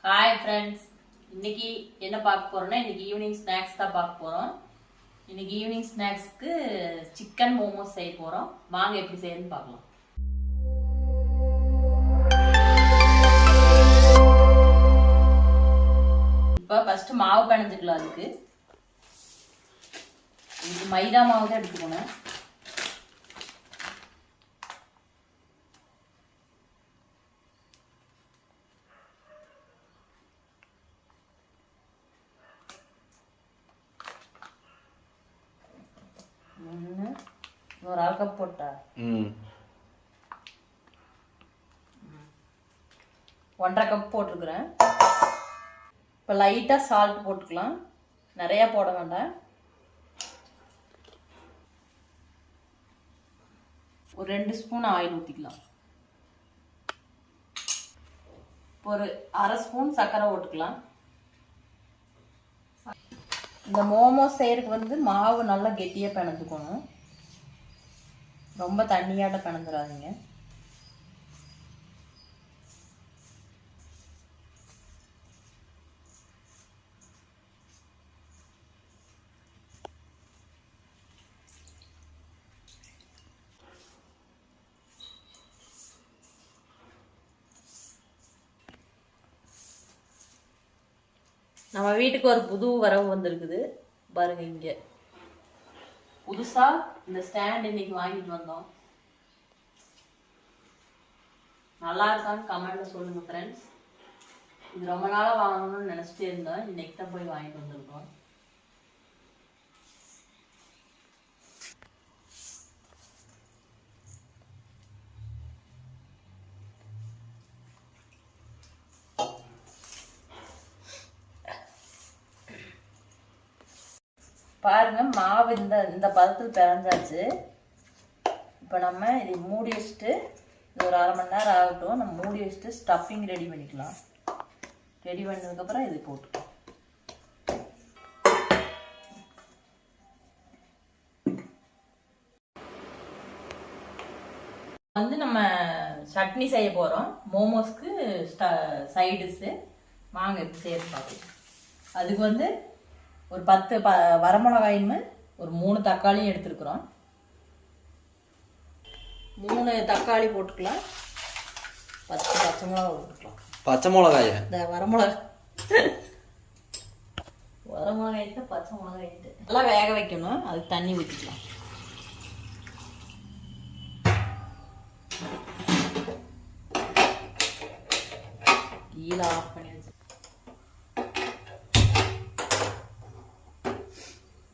Hi friends, இன்னைக்கு என்ன பார்க்க போறோம்னா இன்னைக்கு ஈவினிங் ஸ்நாக்ஸ் தான் பார்க்க போறோம். இன்னைக்கு ஈவினிங் ஸ்நாக்ஸ்க்கு சிக்கன் மோமோஸ் செய்ய போறோம். வாங்க எப்படி செய்யணும்னு பார்க்கலாம். இப்போ ஃபர்ஸ்ட் மாவு பிணைஞ்சுக்கலாம். அதுக்கு இது மைதா மாவு தான் எடுத்துக்கணும். ஒரு 1/2 கப் போட்டா 1/2 கப் போட்டுருக்குறேன். இப்போ லைட்டாக சால்ட் போட்டுக்கலாம், நிறையா போட வேண்டாம். ஒரு 2 ஸ்பூன் ஆயில் ஊற்றிக்கலாம். ஒரு 1/2 ஸ்பூன் சர்க்கரை போட்டுக்கலாம். இந்த மோமோஸ் செய்யறதுக்கு மாவு நல்லா கெட்டியாக பிணைஞ்சுக்கணும், ரொம்ப தண்ணியாட்ட பிணைஞ்சிடாதீங்க. நம்ம வீட்டுக்கு ஒரு புது வரவு வந்திருக்குது பாருங்க. இங்க புதுசா இந்த ஸ்டாண்ட் இன்னைக்கு வாங்கிட்டு வந்தோம். நல்லா இருக்கான்னு கமெண்ட்ல சொல்லுங்க ஃப்ரெண்ட்ஸ். இது ரொம்ப நாளா வாங்கணும்னு நினைச்சிட்டே இருந்தோம், இன்னைக்கு தான் போய் வாங்கிட்டு வந்திருக்கோம். பாருங்க, மாவு இந்த பதத்தில் பிறந்தாச்சு. இப்போ நம்ம இதை மூடி வச்சுட்டு இது ஒரு 1/2 மணி நேரம் ஆகட்டும். நம்ம மூடி வச்சுட்டு ஸ்டஃபிங் ரெடி பண்ணிக்கலாம். ரெடி பண்ணதுக்கப்புறம் இது போட்டுக்கலாம். நம்ம சட்னி செய்ய போகிறோம் மோமோஸ்க்கு சைடிஷு. வாங்க எப்படி செய்யறது பார்க்கலாம். அதுக்கு ஒரு 10 வரமிளகாயின்னு ஒரு 3 தக்காளியும் எடுத்துருக்குறோம். 3 தக்காளி போட்டுக்கலாம். 10 பச்சை மிளகா போட்டுக்கலாம். பச்சை மிளகாய் இந்த வரமிளகாயிட்டு பச்சை மிளகாயிட்டு நல்லா வேக வைக்கணும். அதுக்கு தண்ணி ஊற்றிக்கலாம். கீழே ஆஃப் பண்ணி வச்சு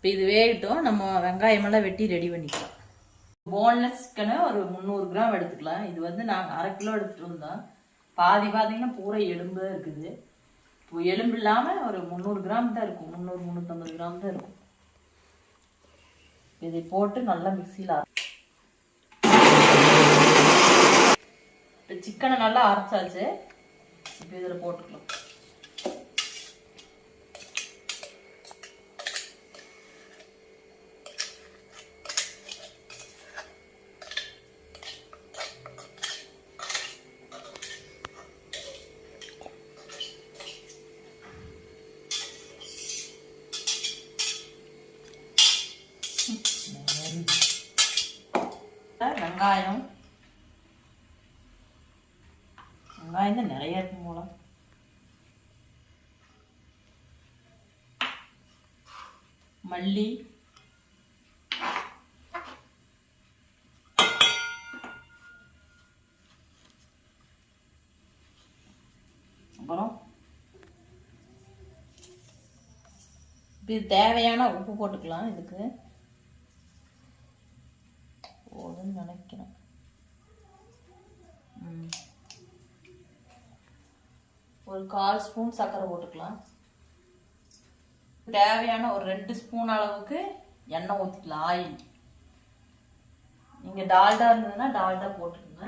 இப்போ இது வேகட்டும். நம்ம வெங்காயமெல்லாம் வெட்டி ரெடி பண்ணிக்கலாம். போன்லெஸ் சிக்கனை ஒரு 300 கிராம் எடுத்துக்கலாம். இது நாங்கள் 1/2 கிலோ எடுத்துகிட்டு வந்தோம். பாதி பார்த்தீங்கன்னா பூரா எலும்பு இருக்குது. இப்போ எலும்பு இல்லாமல் ஒரு 300 கிராம் தான் இருக்கும். 300-350 கிராம் தான் இருக்கும். இதை போட்டு நல்லா மிக்சியில் இப்போ சிக்கனை நல்லா அரைச்சாச்சு. இப்போ இதில் போட்டுக்கலாம். வெங்காயம் தான் நிறைய இருக்கும் போல. மல்லி, அப்புறம் இது தேவையான உப்பு போட்டுக்கலாம். இதுக்கு போதும்னு நினைக்கிறேன். ஒரு 1/4 ஸ்பூன் சர்க்கரை போட்டுக்கலாம். தேவையான ஒரு 2 ஸ்பூன் அளவுக்கு எண்ணெய் ஊற்றிக்கலாம். ஆயில் நீங்கள் டால்டா இருந்ததுன்னா டால்டா போட்டுக்கோங்க.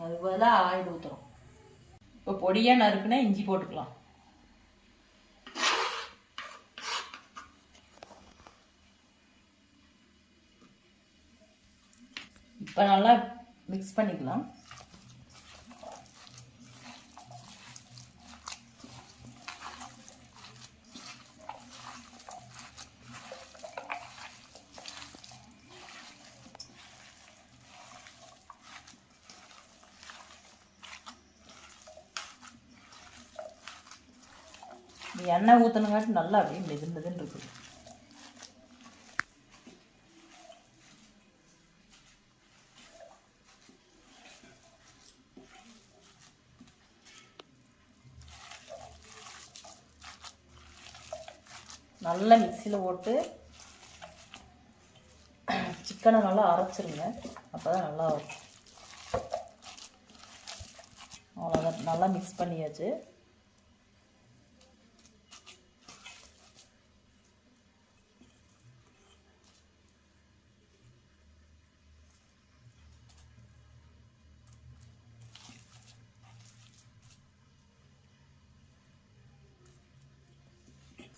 அது பதிலாக ஆயில் ஊற்றுறோம். இப்போ பொடியாக நறுக்குன்னா இஞ்சி போட்டுக்கலாம். இப்போ நல்லா மிக்ஸ் பண்ணிக்கலாம். எண்ணெய் ஊற்றணுங்காட்டி நல்லா அப்படியே மெதுன்னு இருக்குது. நல்லா மிக்சியில் போட்டு சிக்கனை நல்லா அரைச்சிருங்க. அப்போ தான் நல்லா இருக்கும். அவ்வளோதான், நல்லா மிக்ஸ் பண்ணியாச்சு.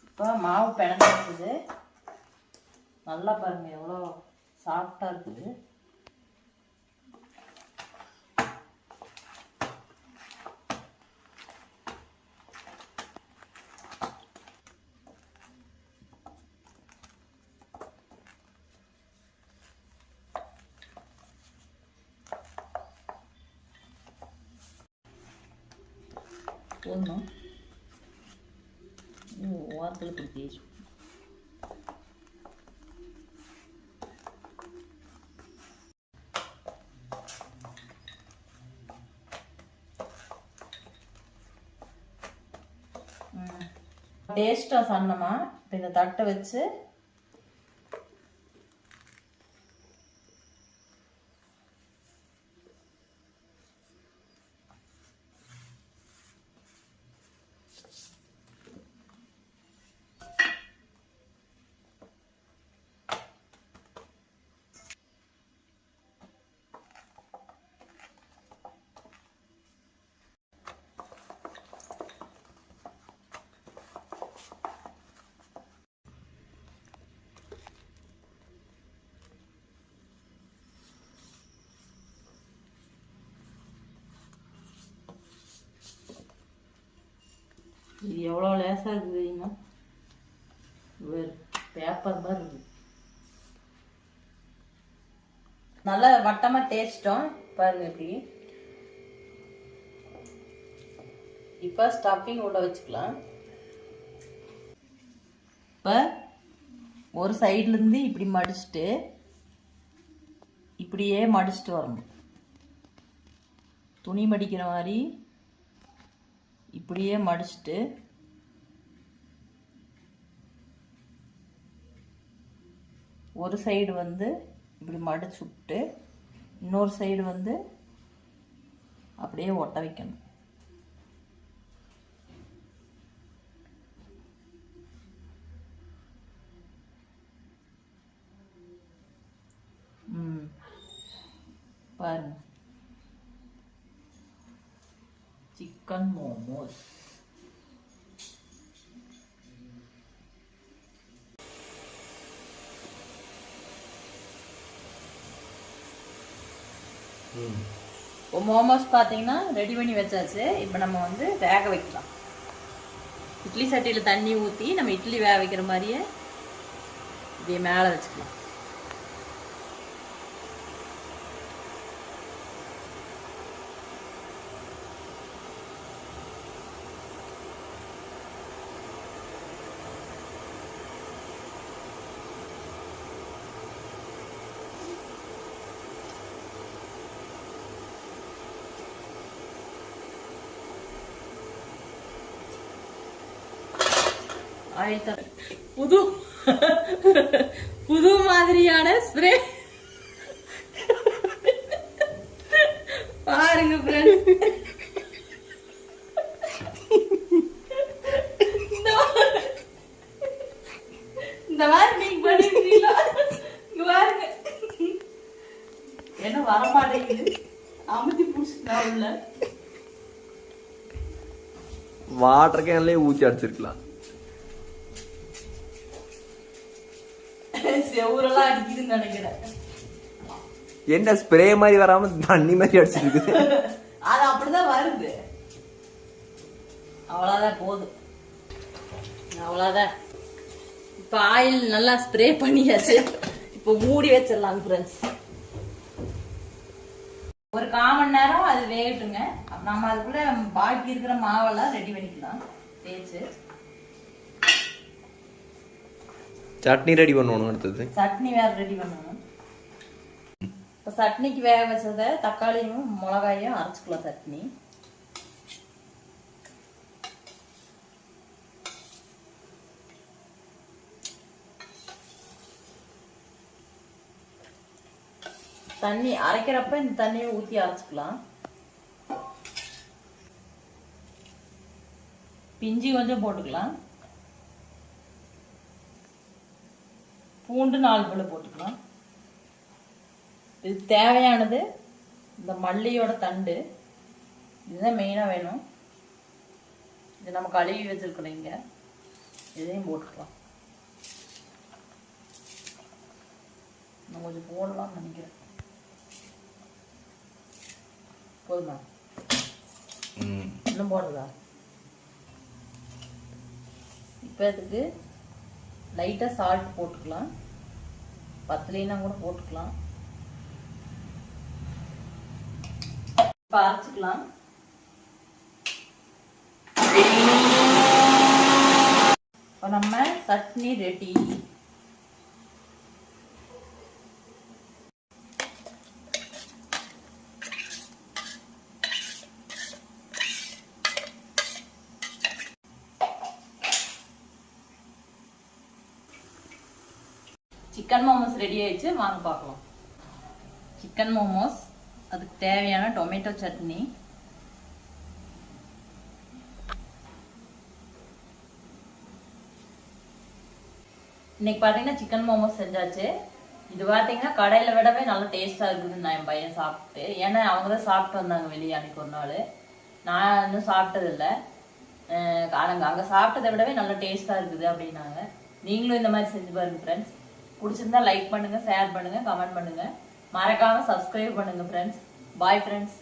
இப்போ மாவு பிணைஞ்சிருக்குது. நல்லா பாருங்கள் எவ்வளோ சாஃப்டாக இருக்குது. போடணும் ஓரத்தில் இப்படி தேய்ச்சி டேஸ்ட்டாக சன்னமா. இப்போ இந்த தட்டை வச்சு இது எவ்வளோ லேசாக இருக்குதுங்க. பேப்பர் மாதிரி இருக்குது. நல்லா வட்டமாக தேய்ச்சிட்டோம் பாருங்க. இப்படி இப்போ ஸ்டஃபிங் உள்ள வச்சுக்கலாம். இப்போ ஒரு சைட்லேருந்து இப்படி மடிச்சுட்டு இப்படியே மடிச்சுட்டு வரணும். துணி மடிக்கிற மாதிரி இப்படியே மடிச்சுட்டு ஒரு சைடு வந்து இப்படி மடிச்சு விட்டு இன்னொரு சைடு வந்து அப்படியே ஒட்ட வைக்கணும். பாருங்க சிக்கன் மோமோஸ். இப்போ மோமோஸ் பார்த்தீங்கன்னா ரெடி பண்ணி வச்சாச்சு. இப்போ நம்ம வந்து வேக வைக்கலாம். இட்லி சட்டியில் தண்ணி ஊற்றி நம்ம இட்லி வேக வைக்கிற மாதிரியே இப்படியே மேலே வச்சுக்கலாம். புது புது மாதிரியான ஸ்ப்ரே பாருங்க ஃப்ரெண்ட்ஸ். இந்த மாதிரி நீங்க பண்ணிருக்கீங்களா? பாருங்க என்ன வரமாட்டேங்குது. அமுத்தி புடிச்சுட்டா உள்ள வாட்டர் கேன்லயே ஊத்தி அடிச்சிருக்கலாம். செவுரெல்லாம் அடிக்குதுன்னு நினைக்கிறேன். என்ன ஸ்ப்ரே மாதிரி வராம தண்ணி மாதிரி அடிச்சிருக்கு. அது அப்படிதான் வருது. அவ்வளவுதான் போதும். அவ்வளவுதான். இப்ப ஆயில் நல்லா ஸ்ப்ரே பண்ணியாச்சு. இப்போ மூடி வச்சிடலாம் ஃப்ரெண்ட்ஸ். ஒரு 1/4 மணி நேரம் அது வேகட்டுங்க. நம்ம அதுக்குள்ள பாக்கி இருக்கிற மாவெல்லாம் ரெடி பண்ணிக்கலாம் தேய்ச்சு. சட்னி ரெடி பண்ணணும் அடுத்தது. சட்னி வேற ரெடி பண்ணணும். இப்போ சட்னிக்கு வேக வச்சதை தக்காளியும் மிளகாயும் அரைச்சிக்கலாம். சட்னி தண்ணி அரைக்கிறப்ப இந்த தண்ணியை ஊற்றி அரைச்சிக்கலாம். பிஞ்சி கொஞ்சம் போட்டுக்கலாம். பூண்டு 4 பல்லு போட்டுக்கலாம். இது தேவையானது இந்த மல்லியோட தண்டு, இதுதான் மெயினாக வேணும். இது நம்ம கழுவி வச்சிருக்கிறோம் இங்க, இதையும் போட்டுக்கலாம். நான் கொஞ்சம் போடலாம்னு நினைக்கிறேன். போதுமா? இன்னும் போடுறதா? இப்போ இதுக்கு லைட்டாக சால்ட் போட்டுக்கலாம். பத்துலேனா கூட போட்டுக்கலாம். இப்போ அரைச்சிக்கலாம். இப்போ நம்ம chutney ready. Chicken momos ready ஆயிடுச்சு, வாங்க பார்க்கலாம். சிக்கன் மோமோஸ், அதுக்கு தேவையான டொமேட்டோ சட்னி, இன்னைக்கு பார்த்தீங்கன்னா சிக்கன் மோமோஸ் செஞ்சாச்சு. இது பார்த்தீங்கன்னா கடையில் விடவே நல்லா டேஸ்ட்டாக இருக்குதுன்னு நான் என் பையன் சாப்பிட்டு, ஏன்னா அவங்க தான் சாப்பிட்டு வந்தாங்க வெளியே அன்னைக்கு ஒரு நாள். நான் இன்னும் சாப்பிட்டதில்லை. அங்கே சாப்பிட்டதை விடவே நல்லா டேஸ்ட்டாக இருக்குது அப்படின்னாங்க. நீங்களும் இந்த மாதிரி செஞ்சு பாருங்க ஃப்ரெண்ட்ஸ். பிடிச்சிருந்தா லைக் பண்ணுங்க, ஷேர் பண்ணுங்க, கமெண்ட் பண்ணுங்க, மறக்காம சப்ஸ்கிரைப் பண்ணுங்க ஃப்ரெண்ட்ஸ். Bye friends.